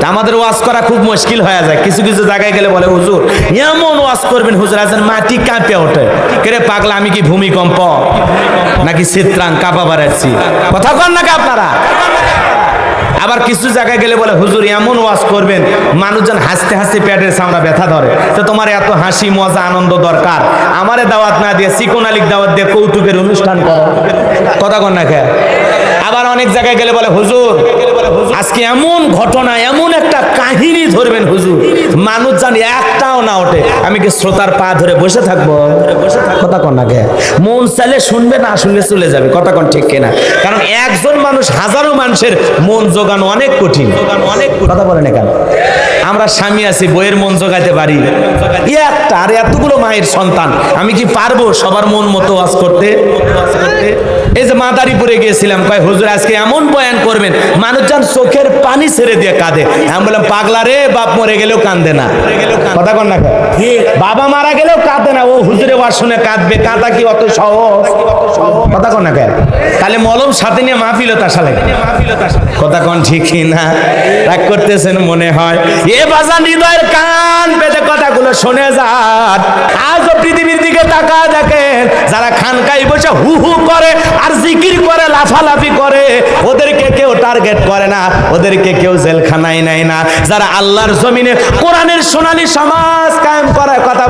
আমাদের ওয়াজ করা খুব মুশকিল হয়ে যায়। কিছু কিছু জায়গায় গেলে বলে হুজুর এমন ওয়াজ করবেন হুজুর আছেন মাটি কাঁপে ওঠে। কেরে পাগলা আমি কি ভূমিকম্প নাকি চিত্রাং কাঁপা বাড়াচ্ছি? কথা কন নাকি আপনারা? আবার কিছু জায়গায় গেলে বলে হুজুর এমন ওয়াজ করবেন মানুষজন হাসতে হাসতে পেটের চামড়া ব্যথা ধরে। তো তোমার এত হাসি মজা আনন্দ দরকার, আমারে দাওয়াত না দিয়ে চিকন আলীর দাওয়াত দিয়ে কৌতুকের অনুষ্ঠান করো। কথা কন না কে? আবার অনেক জায়গায় গেলে বলে হুজুর আজকে এমন ঘটনা এমন একটা কাহিনী ধরবেন হুজুর মানুষ জানি একটাও না ওঠে। আমি কি শ্রোতার পা ধরে বসে থাকবো? কথা কন না কে? মন চাইলে শুনবে, না শুনলে চলে যাবে। কথা কন ঠিক কিনা? কারণ একজন মানুষ হাজারো মানুষের মন জোগানো অনেক কঠিন। কথা বলেন কেন? আমরা স্বামী আছি, বইয়ের মন জোগাইতে পারি একটা, আর এতগুলো মায়ের সন্তান আমি কি পারবো সবার মন মতো ওয়াজ করতে? এই যে মাদারীপুরে গিয়েছিলাম, কয় হুজুর আজকে এমন বয়ান করবেন মানুষজন চোখের পানি ছেড়ে দিয়ে কাঁদে। আমি বললাম পাগলা রে, বাপ মরে গেলেও কাঁদে না। কথা কন না? বাবা মারা গেলেও কাঁদে না, ও হুজুরে ওয়াজ শুনে কাঁদবে? কাঁদা কি অত সহজ? কথা কন না? তাহলে মলম সাথে নিয়ে মাহফিল তাসা লাগে। কথা কন ঠিক না? রাগ করতেছেন মনে হয়। এ বাজান হৃদয়ের কান পেতে কথাগুলো শুনে যান। আজও পৃথিবীর দিকে তাকা দেখেন, যারা খানকায় বসে হু হু করে আর জিকির করে লাফালাফি করে ওদেরকে কেউ টার্গেট করে না, ওদেরকে কেউ জেলখানায় নেয় না। যারা আল্লাহর জমিনে কোরআনের সোনালী সমাজ কায়েম করার কথা